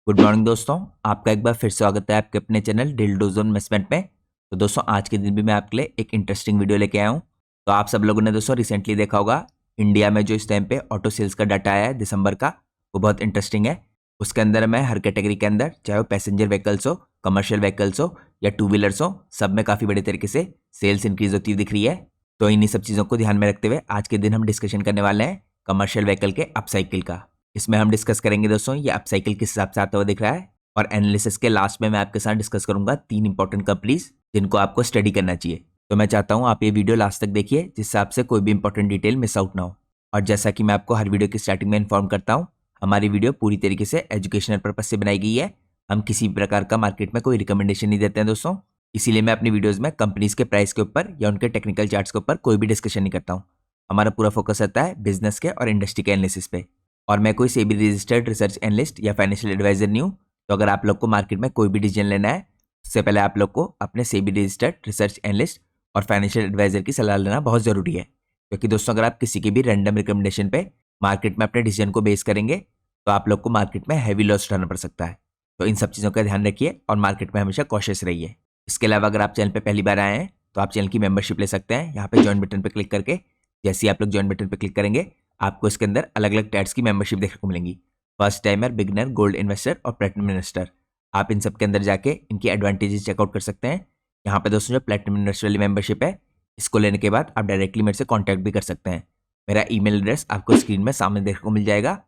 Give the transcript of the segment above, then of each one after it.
Good morning दोस्तों, आपका एक बार फिर स्वागत है आपके अपने चैनल डिल्डोजोन इन्वेस्टमेंट में। तो दोस्तों आज के दिन भी मैं आपके लिए एक इंटरेस्टिंग वीडियो लेके आया हूँ। तो आप सब लोगों ने दोस्तों रिसेंटली देखा होगा, इंडिया में जो इस टाइम पे ऑटो सेल्स का डाटा आया है दिसंबर का, वो बहुत इंटरेस्टिंग है। उसके अंदर मैं हर कैटेगरी के अंदर, चाहे वो पैसेंजर व्हीकल्स हो, कमर्शियल व्हीकल्स हो या टू व्हीलर्स हो, सब में काफ़ी बड़े तरीके से सेल्स इंक्रीज होती हुई दिख रही है। तो इन्हीं सब चीज़ों को ध्यान में रखते हुए आज के दिन हम डिस्कशन करने वाले हैं कमर्शियल व्हीकल के अपसाइकिल का। इसमें हम डिस्कस करेंगे दोस्तों ये अपसाइकिल किस हिसाब से आता हुआ दिख रहा है, और एनालिसिस के लास्ट में मैं आपके साथ डिस्कस करूंगा 3 इंपॉर्टेंट कंपनीज जिनको आपको स्टडी करना चाहिए। तो मैं चाहता हूं आप ये वीडियो लास्ट तक देखिए, जिससे आपसे कोई भी इंपॉर्टेंट डिटेल मिस आउट ना हो। और जैसा कि मैं आपको हर वीडियो की स्टार्टिंग में इन्फॉर्म करता हूं, हमारी वीडियो पूरी तरीके से एजुकेशनल पर्पज से बनाई गई है। हम किसी भी प्रकार का मार्केट में कोई रिकमेंडेशन नहीं देते हैं दोस्तों। इसीलिए मैं अपनी वीडियोज़ में कंपनीज के प्राइस के ऊपर या उनके टेक्निकल चार्ट्स के ऊपर कोई भी डिस्कशन नहीं करता हूँ। हमारा पूरा फोकस रहता है बिजनेस के और इंडस्ट्री के एनालिसिस पे। और मैं कोई सेबी रजिस्टर्ड रिसर्च एनालिस्ट या फाइनेंशियल एडवाइजर नहीं हूँ। तो अगर आप लोग को मार्केट में कोई भी डिसीजन लेना है, उससे पहले आप लोग को अपने सेबी रजिस्टर्ड रिसर्च एनालिस्ट और फाइनेंशियल एडवाइजर की सलाह लेना बहुत ज़रूरी है। क्योंकि दोस्तों अगर आप किसी की भी रैंडम रिकमेंडेशन पे मार्केट में अपने डिसीजन को बेस करेंगे, तो आप लोग को मार्केट में हैवी लॉस उठाना पड़ सकता है। तो इन सब चीज़ों का ध्यान रखिए और मार्केट में हमेशा कॉशियस रहिए। इसके अलावा अगर आप चैनल पर पहली बार आए हैं, तो आप चैनल की मेंबरशिप ले सकते हैं यहाँ पे ज्वाइन बटन पर क्लिक करके। जैसे ही आप लोग ज्वाइन बटन पर क्लिक करेंगे, आपको इसके अंदर अलग अलग टैग्स की मेंबरशिप देखने को मिलेंगी। First timer, beginner, gold investor और प्लेटिनम इन्वेस्टर। आप इन सब के अंदर जाके इनकी एडवांटेजेस चेकआउट कर सकते हैं। यहाँ पे दोस्तों जो प्लेटिनम इन्वेस्टर वाली मेंबरशिप है, इसको लेने के बाद आप डायरेक्टली मेरे से कांटेक्ट भी कर सकते हैं। मेरा ईमेल एड्रेस आपको स्क्रीन में सामने देखने को मिल जाएगा,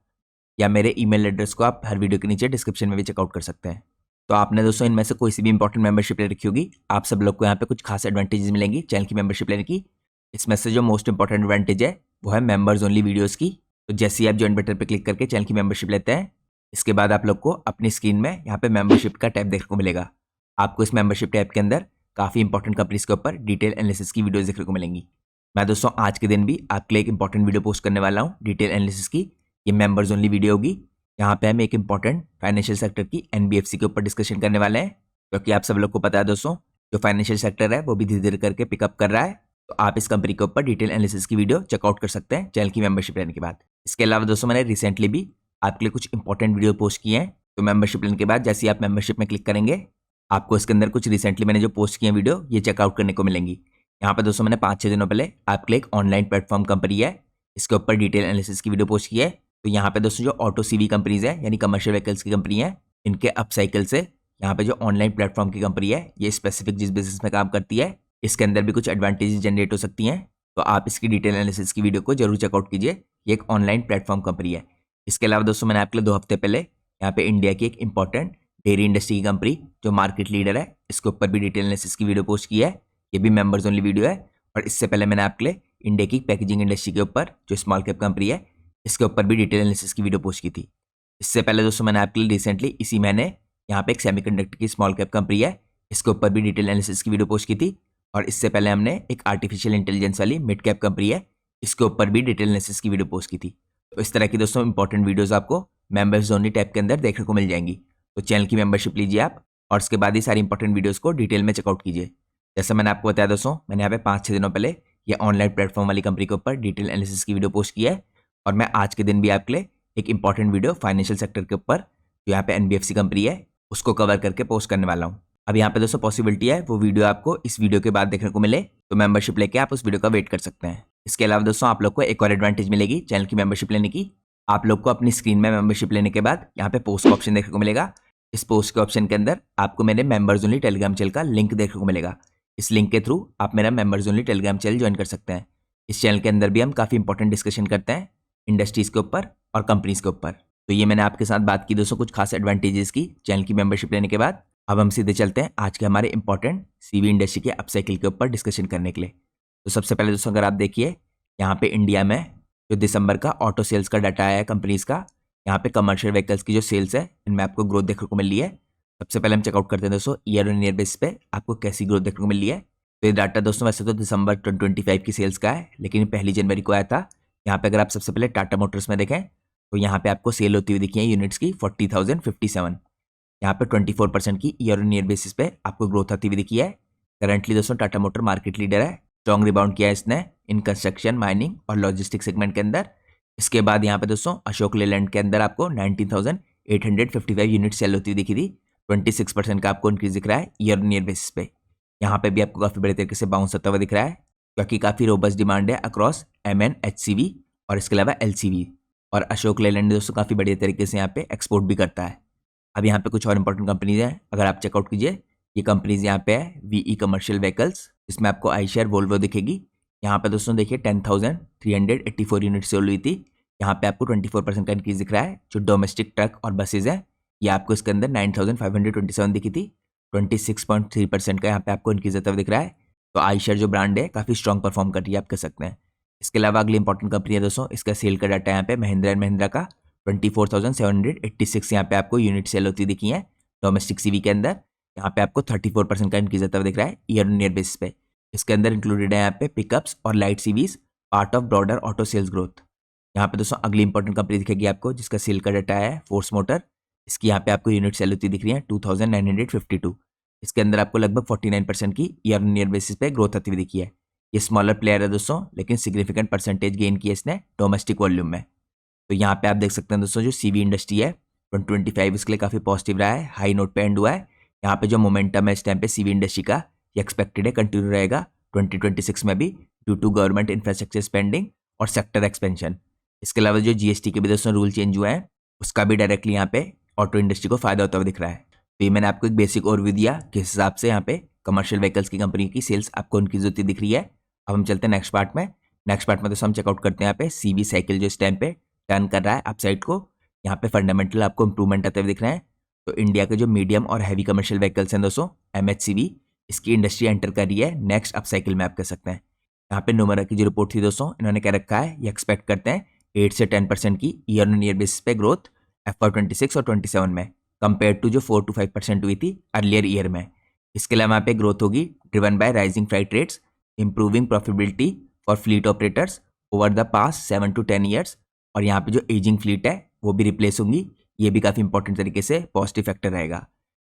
या मेरे ईमेल एड्रेस को आप हर वीडियो के नीचे डिस्क्रिप्शन में भी चेकआउट कर सकते हैं। तो आपने दोस्तों इनमें से कोई सी भी इंपॉर्टेंट मेंबरशिप ले रखी होगी, आप सब लोग को यहाँ पे कुछ खास एडवांटेजेस मिलेंगी चैनल की मेंबरशिप लेने की। इसमें से जो मोस्ट इंपॉर्टेंट एडवांटेज है वो है मेंबर्स ओनली वीडियोज़ की। तो जैसे ही आप ज्वाइन बटन पर क्लिक करके चैनल की मेंबरशिप लेते हैं, इसके बाद आप लोग को अपनी स्क्रीन में यहाँ पे मेंबरशिप का टैब देखने को मिलेगा। आपको इस मेंबरशिप टैब के अंदर काफ़ी इंपॉर्टेंट कंपनीज के ऊपर डिटेल एनालिसिस की वीडियोस देखने को मिलेंगी। मैं दोस्तों आज के दिन भी आपके लिए एक इंपॉर्टेंट वीडियो पोस्ट करने वाला हूँ डिटेल एनालिसिस की। ये मेंबर्स ओनली वीडियो होगी। यहाँ पे हम एक इंपॉर्टेंट फाइनेंशियल सेक्टर की एनबीएफसी के ऊपर डिस्कशन करने वाले हैं, क्योंकि आप सब लोग को पता है दोस्तों, जो फाइनेंशियल सेक्टर है वो भी धीरे धीरे करके पिकअप कर रहा है। तो आप इस कंपनी के ऊपर डिटेल एनालिसिस की वीडियो चेकआउट कर सकते हैं चैनल की मेंबरशिप लेने के बाद। इसके अलावा दोस्तों मैंने रिसेंटली भी आपके लिए कुछ इंपॉर्टेंट वीडियो पोस्ट किए हैं। तो मेंबरशिप लेने के बाद जैसे ही आप मेंबरशिप में क्लिक करेंगे, आपको इसके अंदर कुछ रिसेंटली मैंने जो पोस्ट किए हैं वीडियो, ये चेकआउट करने को मिलेंगी। यहाँ पर दोस्तों मैंने 5-6 दिनों पहले आपके लिए एक ऑनलाइन प्लेटफॉर्म कंपनी है, इसके ऊपर डिटेल एनालिसिस की वीडियो पोस्ट की है। तो यहाँ पे दोस्तों जो ऑटो सीवी कंपनीज है, यानी कमर्शियल व्हीकल्स की कंपनी है, इनके अपसाइकिल से यहाँ पे जो ऑनलाइन प्लेटफॉर्म की कंपनी है, ये स्पेसिफिक जिस बिजनेस में काम करती है, इसके अंदर भी कुछ एडवांटेजेस जनरेट हो सकती हैं। तो आप इसकी डिटेल एनालिसिस की वीडियो को जरूर चेकआउट कीजिए। ये एक ऑनलाइन प्लेटफॉर्म कंपनी है। इसके अलावा दोस्तों मैंने आपके लिए 2 हफ्ते पहले यहाँ पे इंडिया की एक इंपॉर्टेंट डेयरी इंडस्ट्री की कंपनी जो मार्केट लीडर है, इसके ऊपर भी डिटेल एनालिसिस की वीडियो पोस्ट की है। ये भी मेंबर्स ओनली वीडियो है। और इससे पहले मैंने आपके लिए इंडिया की पैकेजिंग इंडस्ट्री के ऊपर जो स्मॉल कैप कंपनी है, इसके ऊपर भी डिटेल एनालिसिस की वीडियो पोस्ट की थी। इससे पहले दोस्तों मैंने आपके लिए रिसेंटली इसी महीने यहाँ पे एक सेमीकंडक्टर की स्मॉल कैप कंपनी है, इसके ऊपर भी डिटेल एनालिसिस की वीडियो पोस्ट की थी। और इससे पहले हमने एक आर्टिफिशियल इंटेलिजेंस वाली मिड कैप कंपनी है, इसके ऊपर भी डिटेल एनालिसिस की वीडियो पोस्ट की थी। तो इस तरह की दोस्तों इंपॉर्टेंट वीडियोज़ आपको मेंबर्स ओनली टैब के अंदर देखने को मिल जाएंगी। तो चैनल की मेंबरशिप लीजिए आप, और उसके बाद ही सारी इंपॉर्टेंट वीडियोज़ को डिटेल में चेकआउट कीजिए। जैसा मैंने आपको बताया दोस्तों, मैंने यहाँ पे 5-6 दिनों पहले ये ऑनलाइन प्लेटफॉर्म वाली कंपनी के ऊपर डिटेल एनालिसिस की वीडियो पोस्ट की है। और मैं आज के दिन भी आपके लिए एक इंपॉर्टेंट वीडियो फाइनेंशियल सेक्टर के ऊपर जो यहाँ पे एनबीएफसी कंपनी है, उसको कवर करके पोस्ट करने वाला हूँ। अब यहाँ पे दोस्तों पॉसिबिलिटी है वो वीडियो आपको इस वीडियो के बाद देखने को मिले, तो मेंबरशिप लेके आप उस वीडियो का वेट कर सकते हैं। इसके अलावा दोस्तों आप लोग को एक और एडवांटेज मिलेगी चैनल की मेंबरशिप लेने की। आप लोग को अपनी स्क्रीन में मेंबरशिप लेने के बाद यहाँ पे पोस्ट का ऑप्शन देखने को मिलेगा। इस पोस्ट के ऑप्शन के अंदर आपको मेरे मेंबर्स ओनली टेलीग्राम चैनल का लिंक देखने को मिलेगा। इस लिंक के थ्रू आप मेरा members only Telegram channel join कर सकते हैं। इस चैनल के अंदर भी हम काफ़ी इंपॉर्टेंट डिस्कशन करते हैं इंडस्ट्रीज़ के ऊपर और कंपनीज़ के ऊपर। तो ये मैंने आपके साथ बात की दोस्तों कुछ खास एडवांटेजेस की चैनल की मेंबरशिप लेने के बाद। अब हम सीधे चलते हैं आज के हमारे इंपॉर्टेंट सीवी इंडस्ट्री के अपसाइकिल के ऊपर डिस्कशन करने के लिए। तो सबसे पहले दोस्तों अगर आप देखिए, यहाँ पे इंडिया में जो दिसंबर का ऑटो सेल्स का डाटा आया है कंपनीज़ का, यहाँ पे कमर्शियल व्हीकल्स की जो सेल्स है, इनमें आपको ग्रोथ देखने को मिल रही है। सबसे पहले हम चेकआउट करते हैं दोस्तों ईयर ऑन ईयर बेस पे आपको कैसी ग्रोथ देखने को मिल रही है। तो ये डाटा दोस्तों वैसे तो दिसंबर 2025 की सेल्स का है, लेकिन 1 जनवरी को आया था। यहाँ पे अगर आप सबसे पहले टाटा मोटर्स में देखें, तो यहाँ पे आपको सेल होती हुई दिखी है यूनिट्स की 40,057। यहाँ पे 24% की ईयर ऑन ईयर बेसिस पे आपको ग्रोथ आती हुई दिखी है। करंटली दोस्तों टाटा मोटर मार्केट लीडर है। स्ट्रॉन्ग रिबाउंड किया है इसने इन कंस्ट्रक्शन, माइनिंग और लॉजिस्टिक सेगमेंट के अंदर। इसके बाद यहाँ पे दोस्तों अशोक लेलैंड के अंदर आपको 855 यूनिट सेल होती हुई दिखी थी। 26% का आपको इंक्रीज दिख रहा है ईयर ऑन ईयर बेसिस पे। यहाँ पे भी आपको काफ़ी बड़े तरीके से बाउंस होता हुआ दिख रहा है, क्योंकि काफ़ी रोबस्ट डिमांड है अक्रॉस MN, HCV और इसके अलावा LCV। और अशोक लेलैंड दोस्तों काफ़ी बढ़िया तरीके से यहाँ पे एक्सपोर्ट भी करता है। अब यहाँ पे कुछ और इंपॉर्टेंट कंपनीज हैं, अगर आप चेकआउट कीजिए। ये कंपनीज यहाँ पे है VE कमर्शियल व्हीकल्स, जिसमें आपको आईशर वोल्वो दिखेगी। यहाँ पे दोस्तों देखिए 10,384 यूनिट सेल हुई थी। यहाँ पे आपको 24% का इंक्रीज दिख रहा है। जो डोमेस्टिक ट्रक और बसेज है, ये आपको इसके अंदर 9,527 दिखी थी। 26.3% का यहाँ पे आपको इंक्रीज होता हुआ दिख रहा है। तो आईशर जो ब्रांड है काफ़ी स्ट्रॉन्ग परफॉर्म कर रही है, आप कह सकते हैं। इसके अलावा अगली इंपॉर्टेंट कंपनी है दोस्तों, इसका सेल का डाटा यहाँ पे महिंद्रा एंड महिंद्रा का 24,786 यहाँ पे आपको यूनिट सेल होती दिखी है डोमेस्टिक CV के अंदर। यहाँ पे आपको 34% का इंक्रीज होता हुआ दिख रहा है ईयर ऑन ईयर बेसिस पे। इसके अंदर इंक्लूडेड है यहाँ पे पिकअप्स और light CVs, part of broader auto sales growth. यहाँ पे दोस्तों अगली इंपॉर्टेंट कंपनी दिखेगी आपको, जिसका सेल का डाटा है फोर्स मोटर। इसकी यहाँ पे आपको यूनिट सेल होती दिख रही है 2,952। इसके अंदर आपको लगभग 49% की ईयर ऑन ईयर बेसिस पे ग्रोथ आती हुई दिखी है। ये स्मॉलर प्लेयर है दोस्तों, लेकिन सिग्निफिकेंट परसेंटेज गेन किया इसने डोमेस्टिक वॉल्यूम में। तो यहाँ पे आप देख सकते हैं दोस्तों, जो CV इंडस्ट्री है 2025 इसके लिए काफ़ी पॉजिटिव रहा है, हाई नोट पे एंड हुआ है। यहाँ पे जो मोमेंटम है इस टाइम पे CV इंडस्ट्री का, ये एक्सपेक्टेड है कंटिन्यू रहेगा 2026 में भी, due to government infrastructure spending और सेक्टर एक्सपेंशन। इसके अलावा जो GST के भी दोस्तों रूल चेंज हुए हैं, उसका भी डायरेक्टली यहाँ पे ऑटो इंडस्ट्री को फायदा होता हुआ दिख रहा है। तो ये मैंने आपको एक बेसिक ओवरव्यू दिया किस हिसाब से यहाँ पे कमर्शियल व्हीकल्स की कंपनी की सेल्स आपको इंक्रीज होती दिख रही है। अब हम चलते हैं नेक्स्ट पार्ट में। नेक्स्ट पार्ट में दोस्तों हम चेकआउट करते हैं यहाँ पे CV साइकिल जो इस टाइम पे टर्न कर रहा है अपसाइड को। यहाँ पे फंडामेंटल आपको इंप्रूवमेंट आते हुए दिख रहे हैं। तो इंडिया के जो मीडियम और हैवी कमर्शियल व्हीकल्स हैं दोस्तों, MHCV, इसकी इंडस्ट्री एंटर कर रही है नेक्स्ट अपसाइकिल में, आप कह सकते हैं। यहाँ पे नोमरा की जो रिपोर्ट थी दोस्तों, इन्होंने क्या रखा है, ये एक्सपेक्ट करते हैं 8 से 10% की ईयर ऑन ईयर बेसिस पे ग्रोथ FY26 और 27 में, कंपेयर टू जो 4 to 5% हुई थी अर्लियर ईयर में। इसके अलावा यहाँ पे ग्रोथ होगी driven by rising flight rates, improving profitability for fleet operators over the past 7 to 10 years. और यहाँ पे जो एजिंग फ्लीट है वो भी रिप्लेस होंगी, ये भी काफ़ी इंपॉर्टेंट तरीके से पॉजिटिव फैक्टर रहेगा।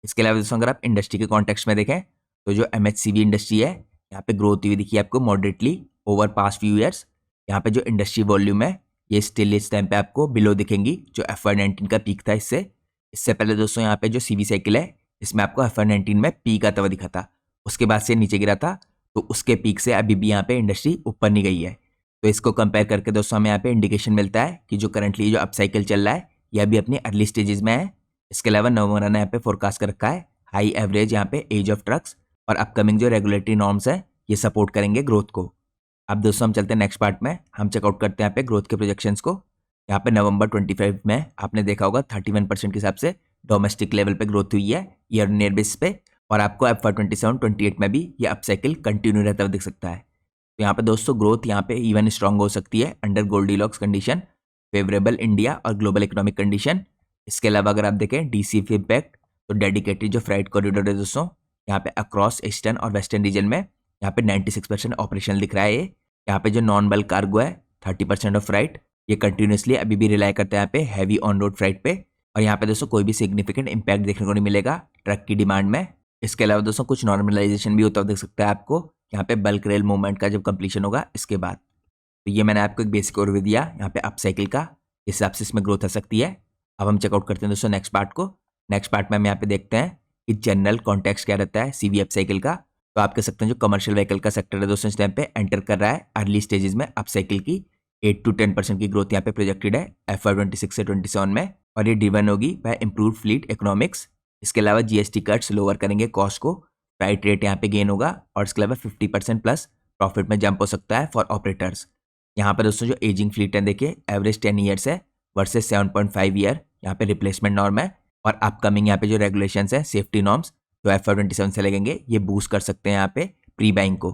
इसके अलावा दोस्तों अगर आप इंडस्ट्री के कॉन्टेक्स्ट में देखें, तो जो MHCV इंडस्ट्री है, यहाँ पे ग्रोथ हुई दिखी आपको moderately over past few years. यहाँ पे जो इंडस्ट्री वॉल्यूम है, ये स्टिल इस टाइम पे आपको बिलो दिखेंगी जो FY19 का पीक था। इससे पहले दोस्तों यहाँ पे जो CV साइकिल है, इसमें आपको FY19 में पीक आता हुआ दिखा था, उसके बाद से नीचे गिरा था। तो उसके पीक से अभी भी यहाँ पे इंडस्ट्री ऊपर नहीं गई है। तो इसको कंपेयर करके दोस्तों हमें यहाँ पे इंडिकेशन मिलता है कि जो करंटली जो अप साइकिल चल रहा है, यह भी अपनी अर्ली स्टेजेस में है। इसके अलावा नोमरा ने यहाँ पे फोरकास्ट कर रखा है हाई एवरेज यहाँ पे एज ऑफ ट्रक्स, और अपकमिंग जो रेगुलेटरी नॉर्म्स है ये सपोर्ट करेंगे ग्रोथ को। अब दोस्तों हम चलते हैं नेक्स्ट पार्ट में, हम चेकआउट करते हैं यहाँ पे ग्रोथ के प्रोजेक्शंस को। यहाँ पे नवंबर 25 में आपने देखा होगा 31% के हिसाब से डोमेस्टिक लेवल पे ग्रोथ हुई है ईयर ऑन ईयर बेसिस पे, और आपको FY27-28 में भी ये अप साइकिल कंटिन्यू रहता हुआ दिख सकता है। तो यहाँ पे दोस्तों ग्रोथ यहाँ पे इवन स्ट्रॉन्ग हो सकती है under Goldilocks condition, favourable India और ग्लोबल इकोनॉमिक कंडीशन। इसके अलावा अगर आप देखें DCF इम्पैक्ट, तो डेडिकेटेड जो फ्राइट कॉरिडोर है दोस्तों, यहाँ पे अक्रॉस ईस्टर्न और वेस्टर्न रीजन में यहाँ पे 96% ऑपरेशनल दिख रहा है। यहाँ पे जो नॉन बल्क कार्गो है 30% ऑफ फ्राइट, ये कंटिन्यूसली अभी भी रिलाई करता है यहाँ पे हैवी ऑन रोड फ्राइट पे। और यहाँ पे दोस्तों कोई भी सिग्निफिकेंट इम्पैक्ट देखने को नहीं मिलेगा ट्रक की डिमांड में। इसके अलावा दोस्तों कुछ नॉर्मलाइजेशन भी होता हुआ देख सकता है आपको यहाँ पे बल्क रेल मूवमेंट का जब कंप्लीशन होगा इसके बाद। तो ये मैंने आपको एक बेसिक ओवरव्यू दिया यहाँ पे अप साइकिल का, इस हिसाब से इसमें ग्रोथ आ सकती है। अब हम चेकआउट करते हैं दोस्तों नेक्स्ट पार्ट को। नेक्स्ट पार्ट में हम यहाँ पे देखते हैं कि जनरल कॉन्टेक्स्ट क्या रहता है CV अप साइकिल का। तो आप कह सकते हैं जो कमर्शियल व्हीकल का सेक्टर है दोस्तों, इस टाइम पे एंटर कर रहा है अर्ली स्टेजेस में अप साइकिल की। 8 to 10% की ग्रोथ यहाँ पे प्रोजेक्टेड है FY26 से 27 में, और ये ड्रिवन होगी बाय इंप्रूव फ्लीट इकोनॉमिक्स। इसके अलावा GST कट्स लोअर करेंगे कॉस्ट को, फ्राइट रेट यहाँ पे गेन होगा, और इसके अलावा 50% प्लस प्रॉफिट में जंप हो सकता है फॉर ऑपरेटर्स। यहाँ पे दोस्तों जो एजिंग फ्लीट है देखिए एवरेज 10 ईयर्स है वर्सेस 7.5 ईयर यहाँ पे रिप्लेसमेंट नॉर्म है। और अपकमिंग यहाँ पे जो रेगुलेशंस है सेफ्टी नॉर्म्स जो FY27 से लगेंगे, ये बूस्ट कर सकते हैं यहाँ पे प्री बाइंग को।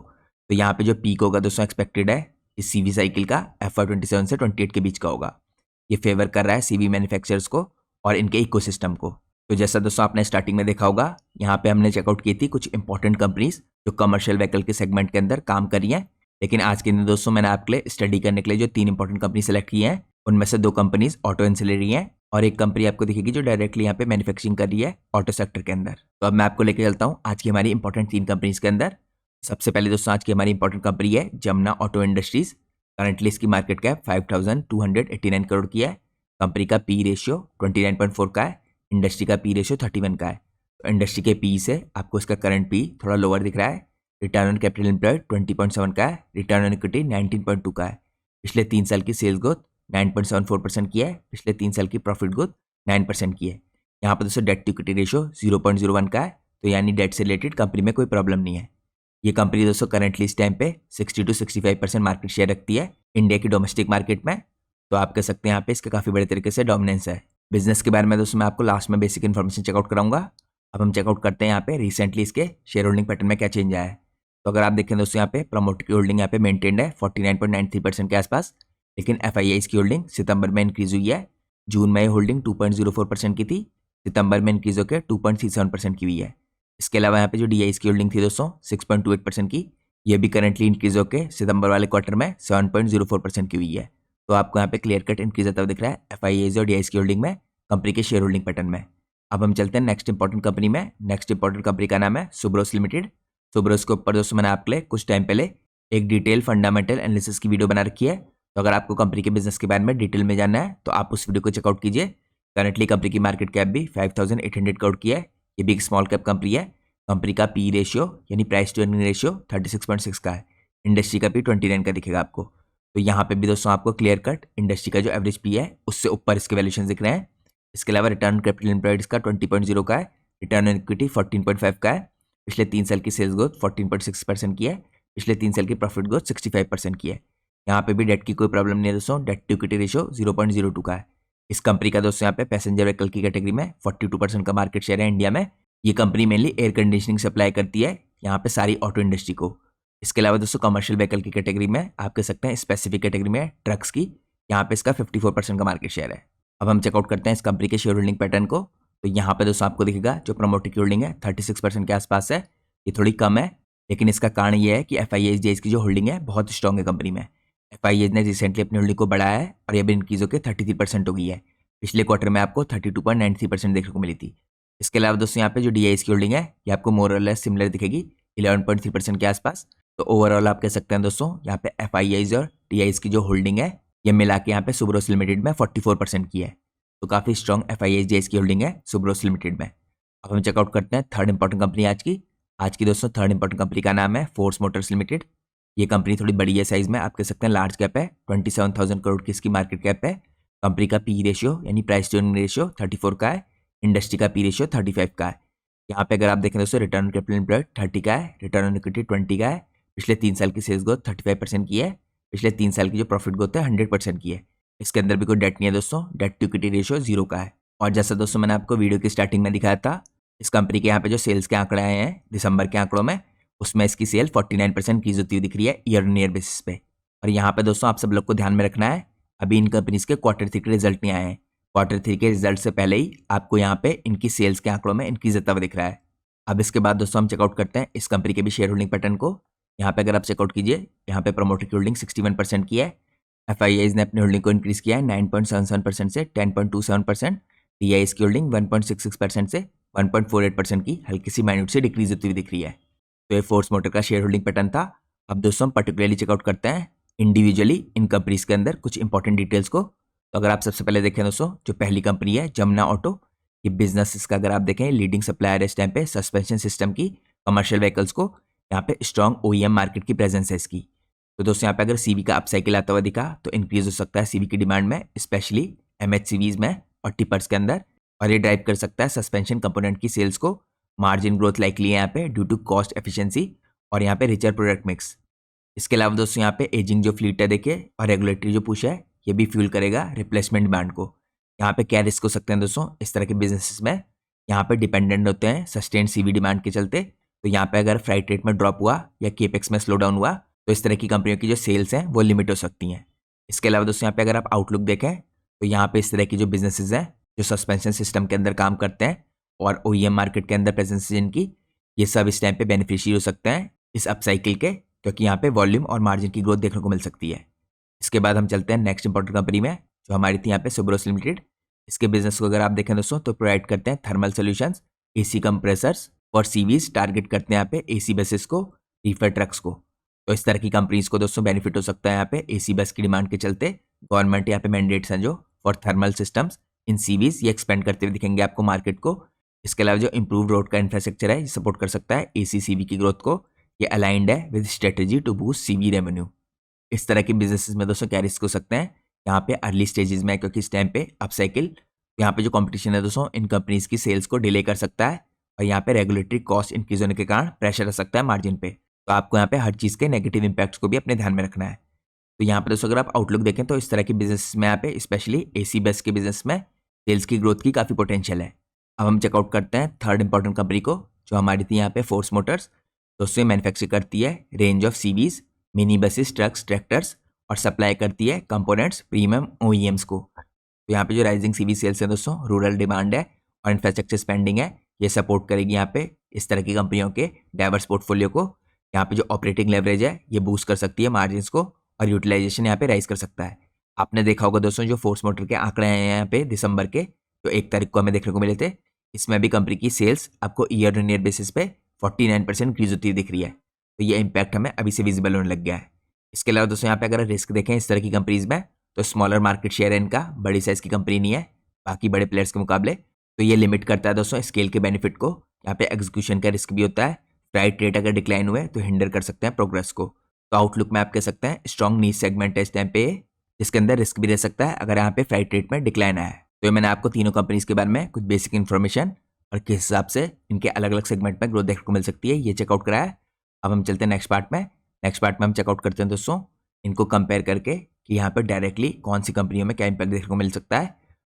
तो यहाँ पे जो पीक होगा दोस्तों एक्सपेक्टेड है इस CV साइकिल का FY27 से 28 के बीच का होगा। ये फेवर कर रहा है CV मैन्युफैक्चरर्स को और इनके इकोसिस्टम को। तो जैसा दोस्तों आपने स्टार्टिंग में देखा होगा, यहाँ पे हमने चेकआउट की थी कुछ इंपॉर्टेंट कंपनीज जो कमर्शियल व्हीकल के सेगमेंट के अंदर काम कर रही हैं। लेकिन आज के दिन दोस्तों मैंने आपके लिए स्टडी करने के लिए जो 3 इंपॉर्टेंट कंपनी सेलेक्ट की हैं, उनमें से 2 कंपनीज ऑटो एंसिलरी हैं और एक कंपनी आपको दिखेगी जो डायरेक्टली यहाँ पे मैन्युफैक्चरिंग कर रही है ऑटो सेक्टर के अंदर। तो अब मैं आपको लेके चलता हूँ आज की हमारी इंपॉर्टेंट 3 कंपनीज के अंदर। सबसे पहले दोस्तों आज की हमारी इंपॉर्टेंट कंपनी है जमुना ऑटो इंडस्ट्रीज। करंटली इसकी मार्केट कैप 5289 करोड़ की है। कंपनी का पी रेशियो 29.4 का है, इंडस्ट्री का पी रेशियो 31 का है। तो इंडस्ट्री के पी से आपको इसका करंट पी थोड़ा लोअर दिख रहा है। रिटर्न ऑन कैपिटल एम्प्लॉयड 20.7 का है, रिटर्न ऑन इक्विटी 19.2 का है। पिछले 3 साल की सेल्स ग्रोथ 9.74% की है, पिछले 3 साल की प्रॉफिट ग्रोथ 9% की है। यहाँ पर दोस्तों डेट टू इक्विटी रेशियो 0.01 का है, तो यानी डेट से रिलेटेड कंपनी में कोई प्रॉब्लम नहीं है। ये कंपनी दोस्तों करंटली इस टाइम पे 60 to 65% मार्केट शेयर रखती है इंडिया की डोमेस्टिक मार्केट में। तो आप कह सकते हैं यहाँ पे इसके काफ़ी बड़े तरीके से डोमिनेंस है। बिजनेस के बारे में दोस्तों मैं आपको लास्ट में बेसिक इन्फॉर्मेशन चेकआउट कराऊंगा। अब हम चेकआउट करते हैं यहाँ पे रिसेंटली इसके शेयर होल्डिंग पैटर्न में क्या चेंज आया है। तो अगर आप देखें दोस्तों यहाँ पे प्रमोटर की होल्डिंग यहाँ पे मेंटेन्ड है 49.93% के आसपास, लेकिन FIIs की होल्डिंग सितंबर में इंक्रीज हुई है। जून में होल्डिंग 2.04% की थी, सितंबर में इंक्रीज होकर 2.37% की हुई है। इसके अलावा यहाँ पे जो DIs की होल्डिंग थी दोस्तों 6.28% की, ये भी करंटली इंक्रीज होकर सितंबर वाले क्वार्टर में 7.04% की हुई है। तो आपको यहाँ पे क्लियर कट इंक्रीज होता हुआ दिख रहा है FIIs और DIs की होल्डिंग में, कंपनी के शेयर होल्डिंग पैटर्न में। अब हम चलते हैं नेक्स्ट इंपॉर्टेंट कंपनी में। नेक्स्ट इंपॉर्टेंट कंपनी का नाम है सुब्रोस लिमिटेड। सुब्रोस के ऊपर दोस्तों मैंने आपके लिए कुछ टाइम पहले एक डिटेल फंडामेंटल एनालिसिस की वीडियो बना रखी है। तो अगर आपको कंपनी के बिजनेस के बारे में डिटेल में जानना है तो आप उस वीडियो को चेकआउट कीजिए। करंटली कंपनी की मार्केट कैप भी 5800 करोड़ की है। ये भी एक स्मॉल कैप कंपनी है। कंपनी का पी रेशियो यानी प्राइस टू अर्निंग रेशियो 36.6 का है, इंडस्ट्री का पी 29 का दिखेगा आपको। तो यहाँ पे भी दोस्तों आपको क्लियर कट इंडस्ट्री का जो एवरेज पी है उससे ऊपर इसके वैल्यूएशन दिख रहे हैं। इसके अलावा रिटर्न कैपिटल एम्प्लॉयड इसका 20.0 का है, रिटर्न ऑन इक्विटी 14.5 का है। पिछले 3 साल की सेल्स ग्रोथ 14.6% की है, पिछले 3 साल की प्रॉफिट ग्रोथ 65% की है। यहाँ पे भी डेट की कोई प्रॉब्लम नहीं है दोस्तों, डेट टू इक्विटी रेशियो 0.02 का है। इस कंपनी का दोस्तों यहाँ पे पैसेंजर व्हीकल की कैटेगरी में 42% का मार्केट शेयर है इंडिया में। ये company mainly air conditioning supply करती है यहाँ पे सारी ऑटो इंडस्ट्री को। इसके अलावा दोस्तों कमर्शियल व्हीकल की कैटेगरी में आप कह सकते हैं स्पेसिफिक कैटेगरी में ट्रक्स की, यहाँ पे इसका 54% का मार्केट शेयर है। अब हम चेकआउट करते हैं इस कंपनी के शेयर होल्डिंग पैटर्न को। तो यहाँ पे दोस्तों आपको दिखेगा जो प्रमोटर की होल्डिंग है 36% के आसपास है, ये थोड़ी कम है, लेकिन इसका कारण ये है कि FIIs DIs की जो होल्डिंग है बहुत स्ट्रॉन्ग है कंपनी में। FIIs ने रिसेंटली अपनी होल्डिंग को बढ़ाया है और ये भी इंक्रीज होकर 33% हो गई है। पिछले क्वार्टर में आपको 32.93% देखने को मिली थी। इसके अलावा दोस्तों यहाँ पे जो DIs की होल्डिंग है ये आपको मोर और लेस सिमिलर दिखेगी 11.3% के आसपास। तो ओवरऑल आप कह सकते हैं दोस्तों यहाँ पे FIIs और DIs की जो होल्डिंग है ये मिला के यहाँ पे सुब्रोस लिमिटेड में 44% की है। तो काफ़ी स्ट्रॉन्ग FIIs DIs की होल्डिंग है सुब्रोस लिमिटेड में। अब हम चेकआउट करते हैं थर्ड इंपॉर्टेंट कंपनी आज की दोस्तों थर्ड इंपॉर्टेंट कंपनी का नाम है फोर्स मोटर्स लिमिटेड। ये कंपनी थोड़ी बड़ी है साइज में, आप कह सकते हैं लार्ज कैप है, 27,000 करोड़ की इसकी मार्केट कैप है। कंपनी का पी रेशियो यानी प्राइस टू अर्निंग रेशियो 34 का है, इंडस्ट्री का पी रेशियो 35 का है। यहाँ पे अगर आप देखें दोस्तों रिटर्न ऑन कैपिटल एम्प्लॉयड 30 का है, रिटर्न ऑन इक्विटी 20 का है। पिछले 3 साल की सेल्स ग्रोथ 35% की है, पिछले 3 साल की जो प्रॉफिट ग्रोथ है 100% की है। इसके अंदर भी कोई डेट नहीं है दोस्तों, डेट टू इक्विटी रेशियो 0 का है। और जैसा दोस्तों मैंने आपको वीडियो की स्टार्टिंग में दिखाया था, इस कंपनी के यहाँ पे जो सेल्स के आंकड़े आए हैं दिसंबर के आंकड़ों में, उसमें इसकी सेल 49% इंक्रीज होती हुई दिख रही है ईयर ऑन ईयर बेसिस पे। और यहाँ पे दोस्तों आप सब लोग को ध्यान में रखना है, अभी इन कंपनीज के Q3 के रिजल्ट नहीं आए हैं। Q3 के रिजल्ट से पहले ही आपको यहाँ पे इनकी सेल्स के आंकड़ों में इंक्रीज होता हुआ दिख रहा है। अब इसके बाद दोस्तों हम चेकआउट करते हैं इस कंपनी के भी शेयर होल्डिंग पैटर्न को। यहाँ पे अगर आप चेकआउट कीजिए, यहाँ पे प्रमोटर की होल्डिंग 61% की है। FIIs ने अपनी होल्डिंग को इंक्रीज किया है 9.77% से 10.27%। DIs की होल्डिंग 1.66% से 1.48% की हल्की सी माइन्यूट से डिक्रीज होती हुई दिख रही है। तो ये फोर्स मोटर का शेयर होल्डिंग पैटर्न था। अब दोस्तों हम पर्टिकुलरली चेकआउट करते हैं इंडिविजुअली इन कंपनीज के अंदर कुछ इंपॉर्टेंट डिटेल्स को। तो अगर आप सबसे पहले देखें दोस्तों, जो पहली कंपनी है जमुना ऑटो, ये बिजनेस इसका अगर आप देखें लीडिंग सप्लायर है इस टाइम पे सस्पेंशन सिस्टम की कमर्शियल व्हीकल्स को। यहाँ पे स्ट्रॉन्ग OEM मार्केट की प्रेजेंस है इसकी। तो दोस्तों यहाँ पे अगर CV का अपसाइकिल आता हुआ दिखा तो इंक्रीज हो सकता है CV की डिमांड में, स्पेशली MHCVs में और टिपर्स के अंदर, और ये ड्राइव कर सकता है सस्पेंशन कंपोनेंट की सेल्स को। मार्जिन ग्रोथ लाइकली है यहाँ पे ड्यू टू कॉस्ट एफिशिएंसी और यहाँ पे रिचर प्रोडक्ट मिक्स। इसके अलावा दोस्तों यहाँ पे एजिंग जो फ्लीट है देखिए और रेगुलेटरी जो पुश है ये भी फ्यूल करेगा रिप्लेसमेंट डिमांड को। यहाँ पे क्या रिस्क हो सकते हैं दोस्तों इस तरह के बिजनेसेस में, यहाँ पे डिपेंडेंट होते हैं सस्टेन CV डिमांड के चलते। तो यहाँ पे अगर फ्राइट रेट में ड्रॉप हुआ या केपेक्स में स्लो डाउन हुआ तो इस तरह की कंपनियों की जो सेल्स हैं वो लिमिट हो सकती हैं। इसके अलावा दोस्तों यहाँ पे अगर आप आउटलुक देखें तो यहाँ पे इस तरह की जो बिजनेसेस हैं जो सस्पेंशन सिस्टम के अंदर काम करते हैं और OEM मार्केट के अंदर प्रेजेंस जिनकी, ये सब इस टाइम पे बेनिफिशियरी हो सकते हैं इस अपसाइकिल के, क्योंकि यहाँ पे वॉल्यूम और मार्जिन की ग्रोथ देखने को मिल सकती है। इसके बाद हम चलते हैं नेक्स्ट इंपॉर्टेंट कंपनी में जो हमारी थी यहाँ पे सुब्रोस लिमिटेड। इसके बिजनेस को अगर आप देखें दोस्तों तो प्रोवाइड करते हैं थर्मल सोल्यूशंस, AC कंप्रेसर्स और CVs, टारगेट करते हैं यहाँ पे AC बसेस को, रीफर ट्रक्स को। तो इस तरह की कंपनीज को दोस्तों बेनिफिट हो सकता है यहाँ पे AC बस की डिमांड के चलते। गवर्नमेंट यहाँ पे मैंडेट्स हैं जो for thermal systems in CVs, ये एक्सपेंड करते हुए दिखेंगे आपको मार्केट को। इसके अलावा जो इंप्रूव रोड का इंफ्रास्ट्रक्चर है ये सपोर्ट कर सकता है एसीसीवी की ग्रोथ को। ये अलाइंड है with strategy to boost CV revenue. इस तरह के बिजनेसेस में दोस्तों क्या रिस्क हो सकते हैं, यहाँ पे अर्ली स्टेजेस में है क्योंकि इस टाइम पे अपसाइकिल, यहाँ पे जो कंपटीशन है दोस्तों इन कंपनीज की सेल्स को डिले कर सकता है और यहाँ पे रेगुलेटरी कॉस्ट इंक्रीज होने के कारण प्रेशर आ सकता है मार्जिन पे। तो आपको यहाँ पे हर चीज़ के नेगेटिव इंपैक्ट्स को भी अपने ध्यान में रखना है। तो यहाँ पे दोस्तों अगर आप आउटलुक देखें तो इस तरह के बिजनेस में यहाँ पे स्पेशली एसी बस के बिजनेस में सेल्स की ग्रोथ की काफ़ी पोटेंशियल है। अब हम चेकआउट करते हैं थर्ड इंपॉर्टेंट कंपनी को जो हमारी थी यहाँ पे फोर्स मोटर्स। दोस्तों मैन्युफैक्चर करती है range of CVs, mini buses, trucks, tractors और सप्लाई करती है कंपोनेंट्स प्रीमियम ओईएम्स को। तो यहाँ पे जो राइजिंग सीवी सेल्स है दोस्तों, रूरल डिमांड है और इंफ्रास्ट्रक्चर स्पेंडिंग है, ये सपोर्ट करेगी यहाँ पे इस तरह की कंपनियों के डाइवर्स पोर्टफोलियो को। यहाँ पे जो ऑपरेटिंग लेवरेज है ये बूस्ट कर सकती है मार्जिन्स को और यूटिलाइजेशन यहाँ पे राइज कर सकता है। आपने देखा होगा दोस्तों जो फोर्स मोटर के आंकड़े हैं यहाँ पे दिसंबर के जो 1 तारीख को हमें देखने को मिले थे, इसमें भी कंपनी की सेल्स आपको ईयर ऑन ईयर बेसिस पे 49% इंक्रीज होती दिख रही है। तो ये इम्पैक्ट हमें अभी से विजिबल होने लग गया है। इसके अलावा दोस्तों यहाँ पे अगर रिस्क देखें इस तरह की कंपनीज में तो स्मॉलर मार्केट शेयर है इनका, बड़ी साइज की कंपनी नहीं है बाकी बड़े प्लेयर्स के मुकाबले। तो ये लिमिट करता है दोस्तों स्केल के बेनिफिट को। यहाँ पे एग्जीक्यूशन का रिस्क भी होता है, फ्राइट रेट अगर डिक्लाइन हुए तो हिंडर कर सकते हैं प्रोग्रेस को। तो आउटलुक में आप कह सकते हैं स्ट्रॉन्ग नीश सेगमेंट है इस टाइम पे, जिसके अंदर रिस्क भी रह सकता है अगर यहाँ पे फ्राइट रेट में डिक्लाइन आया है। तो ये मैंने आपको तीनों कंपनीज के बारे में कुछ बेसिक इन्फॉर्मेशन और किस हिसाब से इनके अलग अलग सेगमेंट में ग्रोथ देखने को मिल सकती है ये चेकआउट कराया है। अब हम चलते हैं नेक्स्ट पार्ट में। नेक्स्ट पार्ट में हम चेकआउट करते हैं दोस्तों इनको कंपेयर करके कि यहाँ पर डायरेक्टली कौन सी कंपनियों में क्या इंपैक्ट देखने को मिल सकता है।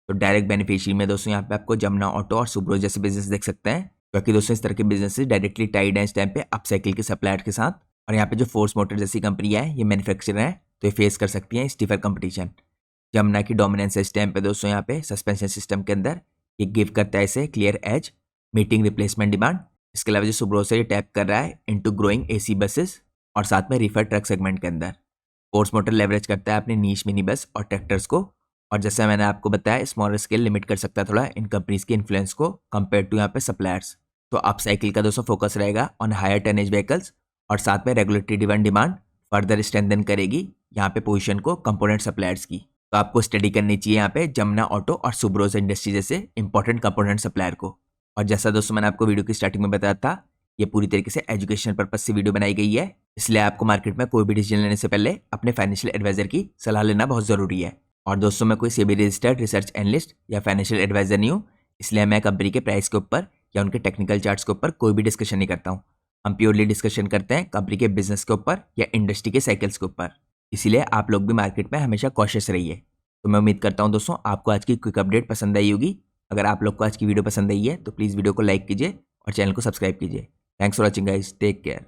तो डायरेक्ट बेनिफिशियरी में दोस्तों यहाँ पे आपको जमुना ऑटो और सुब्रो जैसे बिजनेस देख सकते हैं, क्योंकि दोस्तों इस तरह के बिजनेस डायरेक्टली टाइड है इस टाइम पे अपसाइकिल के सप्लायर के साथ। और यहाँ पे जो फोर्स मोटर जैसी कंपनी है ये मैन्युफैक्चरर है तो ये फेस कर सकती है स्टीफर कंपटीशन। जमुना की डोमिनेंस है इस टाइम पे दोस्तों यहाँ पे सस्पेंशन सिस्टम के अंदर, ये गिव करता है इसे clear as meeting replacement demand. इसके अलावा जो सुब्रो से ये टैप कर रहा है इनटू ग्रोइंग एसी बसेस और साथ में रिफर ट्रक सेगमेंट के अंदर। फोर्स मोटर लेवरेज करता है अपने नीश मिनी बस और ट्रैक्टर्स को, और जैसा मैंने आपको बताया स्मॉलर स्केल लिमिट कर सकता है थोड़ा इन कंपनीज की इन्फ्लुएंस को कंपेयर टू यहाँ पे सप्लायर्स। तो अप साइकिल का दोस्तों फोकस रहेगा ऑन हायर टनेज व्हीकल्स और साथ में regulatory driven demand further strengthen करेगी यहाँ पे पोजीशन को कंपोनेंट सप्लायर्स की। तो आपको स्टडी करनी चाहिए यहाँ पे जमुना ऑटो और सुब्रोज इंडस्ट्री जैसे इंपॉर्टेंट कंपोनेंट सप्लायर को। और जैसा दोस्तों मैंने आपको वीडियो की स्टार्टिंग में बताया था ये पूरी तरीके से एजुकेशन पर्पज से वीडियो बनाई गई है, इसलिए आपको मार्केट में कोई भी डिसीजन लेने से पहले अपने फाइनेंशियल एडवाइजर की सलाह लेना बहुत जरूरी है। और दोस्तों मैं कोई सेबी रजिस्टर्ड रिसर्च एनालिस्ट या फाइनेंशियल एडवाइजर नहीं हूँ, इसलिए मैं कंपनी के प्राइस के ऊपर या उनके टेक्निकल चार्ट्स के ऊपर कोई भी डिस्कशन नहीं करता हूँ। हम प्योरली डिस्कशन करते हैं कंपनी के बिजनेस के ऊपर या इंडस्ट्री के साइकिल्स के ऊपर, इसीलिए आप लोग भी मार्केट में हमेशा कॉशियस रहिए। तो मैं उम्मीद करता हूँ दोस्तों आपको आज की क्विक अपडेट पसंद आई होगी। अगर आप लोग को आज की वीडियो पसंद आई है तो प्लीज़ वीडियो को लाइक कीजिए और चैनल को सब्सक्राइब कीजिए। Thanks for watching guys, take care.